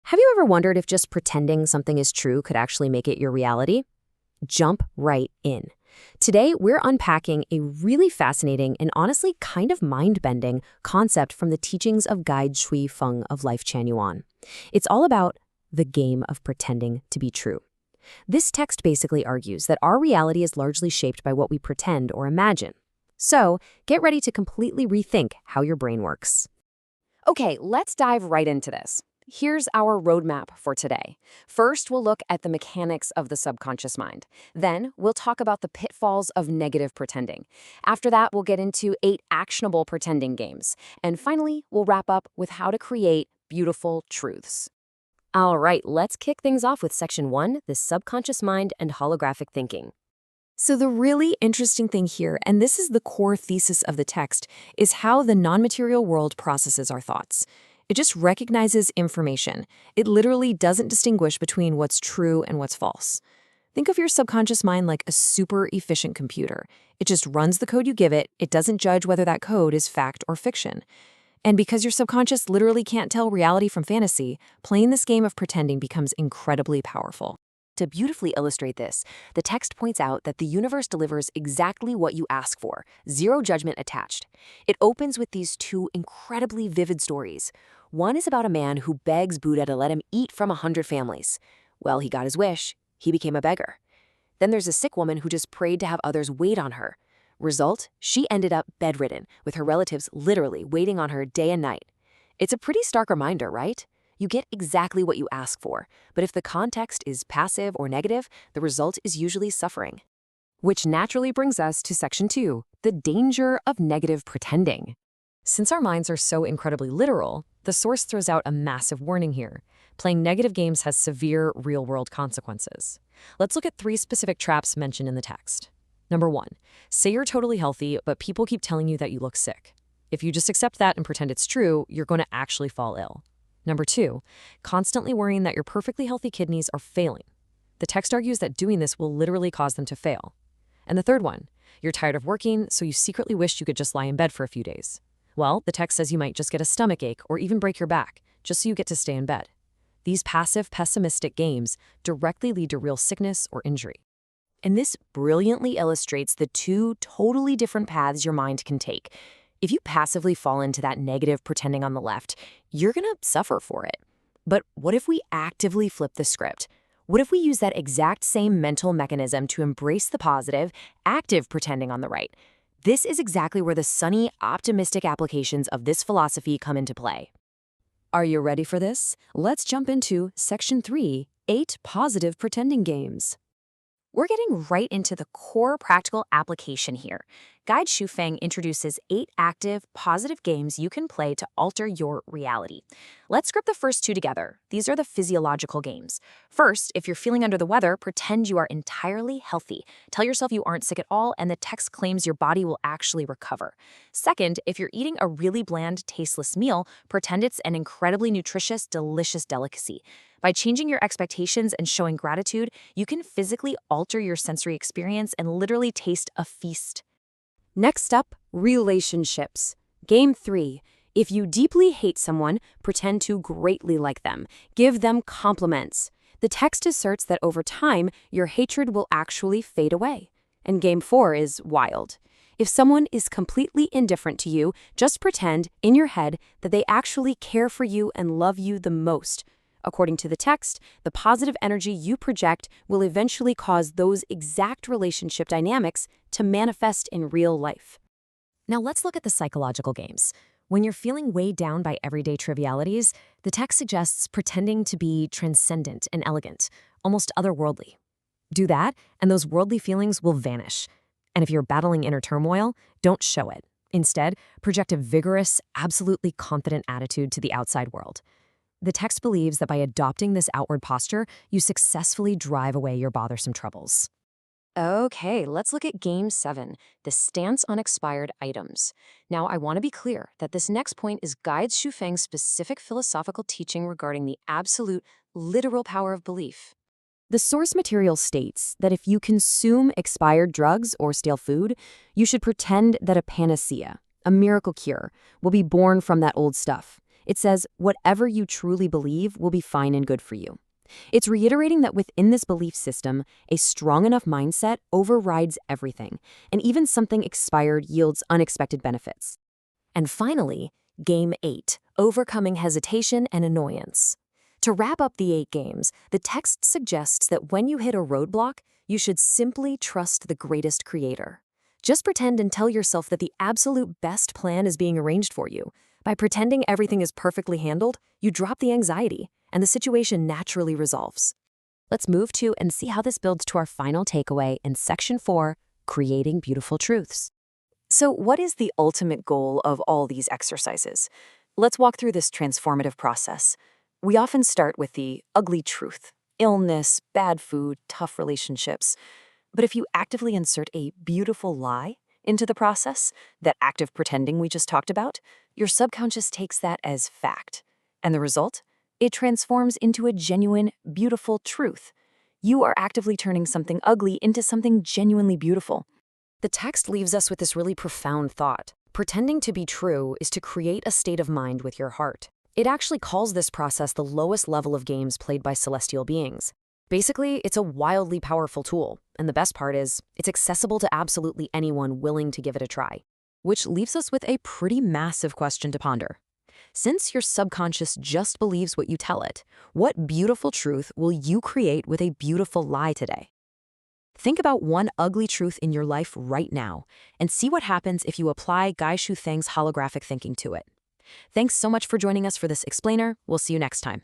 Have you ever wondered if just pretending something is true could actually make it your reality? Jump right in. Today, we're unpacking a really fascinating and honestly kind of mind-bending concept from the teachings of Guide Shui Feng of Life Chan Yuan. It's all about the game of pretending to be true. This text basically argues that our reality is largely shaped by what we pretend or imagine. So, get ready to completely rethink how your brain works. Okay, let's dive right into this. Here's our roadmap for today. First, we'll look at the mechanics of the subconscious mind. Then, we'll talk about the pitfalls of negative pretending. After that, we'll get into 8 actionable pretending games. And finally, we'll wrap up with how to create beautiful truths. All right, let's kick things off with Section 1, the subconscious mind and holographic thinking. So the really interesting thing here, and this is the core thesis of the text, is how the non-material world processes our thoughts. It just recognizes information. It literally doesn't distinguish between what's true and what's false. Think of your subconscious mind like a super efficient computer. It just runs the code you give it. It doesn't judge whether that code is fact or fiction. And because your subconscious literally can't tell reality from fantasy, playing this game of pretending becomes incredibly powerful. To beautifully illustrate this, the text points out that the universe delivers exactly what you ask for, zero judgment attached. It opens with these 2 incredibly vivid stories. One is about a man who begs Buddha to let him eat from 100 families. Well, he got his wish. He became a beggar. Then there's a sick woman who just prayed to have others wait on her. Result, she ended up bedridden, with her relatives literally waiting on her day and night. It's a pretty stark reminder, right? You get exactly what you ask for, but if the context is passive or negative, the result is usually suffering. Which naturally brings us to Section 2, the danger of negative pretending. Since our minds are so incredibly literal, the source throws out a massive warning here. Playing negative games has severe real-world consequences. Let's look at 3 specific traps mentioned in the text. Number 1, say you're totally healthy, but people keep telling you that you look sick. If you just accept that and pretend it's true, you're going to actually fall ill. Number 2, constantly worrying that your perfectly healthy kidneys are failing. The text argues that doing this will literally cause them to fail. And the third one, you're tired of working, so you secretly wish you could just lie in bed for a few days. Well, the text says you might just get a stomachache or even break your back, just so you get to stay in bed. These passive, pessimistic games directly lead to real sickness or injury. And this brilliantly illustrates the 2 totally different paths your mind can take. If you passively fall into that negative pretending on the left, you're going to suffer for it. But what if we actively flip the script? What if we use that exact same mental mechanism to embrace the positive, active pretending on the right? This is exactly where the sunny, optimistic applications of this philosophy come into play. Are you ready for this? Let's jump into Section 3, 8 positive pretending games. We're getting right into the core practical application here. Guide Shui Feng introduces 8 active, positive games you can play to alter your reality. Let's group the first 2 together. These are the physiological games. First, if you're feeling under the weather, pretend you are entirely healthy. Tell yourself you aren't sick at all, and the text claims your body will actually recover. Second, if you're eating a really bland, tasteless meal, pretend it's an incredibly nutritious, delicious delicacy. By changing your expectations and showing gratitude, you can physically alter your sensory experience and literally taste a feast. Next up, relationships. Game 3. If you deeply hate someone, pretend to greatly like them. Give them compliments. The text asserts that over time, your hatred will actually fade away. And Game 4 is wild. If someone is completely indifferent to you, just pretend in your head that they actually care for you and love you the most. According to the text, the positive energy you project will eventually cause those exact relationship dynamics to manifest in real life. Now let's look at the psychological games. When you're feeling weighed down by everyday trivialities, the text suggests pretending to be transcendent and elegant, almost otherworldly. Do that, and those worldly feelings will vanish. And if you're battling inner turmoil, don't show it. Instead, project a vigorous, absolutely confident attitude to the outside world. The text believes that by adopting this outward posture, you successfully drive away your bothersome troubles. Okay, let's look at Game 7, the stance on expired items. Now, I want to be clear that this next point is Guide Shui Feng's specific philosophical teaching regarding the absolute, literal power of belief. The source material states that if you consume expired drugs or stale food, you should pretend that a panacea, a miracle cure, will be born from that old stuff. It says, whatever you truly believe will be fine and good for you. It's reiterating that within this belief system, a strong enough mindset overrides everything, and even something expired yields unexpected benefits. And finally, Game 8, Overcoming Hesitation and Annoyance. To wrap up the 8 games, the text suggests that when you hit a roadblock, you should simply trust the greatest creator. Just pretend and tell yourself that the absolute best plan is being arranged for you. By pretending everything is perfectly handled, you drop the anxiety, and the situation naturally resolves. Let's move to and see how this builds to our final takeaway in Section 4, Creating Beautiful Truths. So, what is the ultimate goal of all these exercises? Let's walk through this transformative process. We often start with the ugly truth: illness, bad food, tough relationships. But if you actively insert a beautiful lie into the process, that active pretending we just talked about, your subconscious takes that as fact. And the result? It transforms into a genuine, beautiful truth. You are actively turning something ugly into something genuinely beautiful. The text leaves us with this really profound thought. Pretending to be true is to create a state of mind with your heart. It actually calls this process the lowest level of games played by celestial beings. Basically, it's a wildly powerful tool, and the best part is, it's accessible to absolutely anyone willing to give it a try. Which leaves us with a pretty massive question to ponder. Since your subconscious just believes what you tell it, what beautiful truth will you create with a beautiful lie today? Think about one ugly truth in your life right now, and see what happens if you apply Guy-Shu Thang's holographic thinking to it. Thanks so much for joining us for this explainer. We'll see you next time.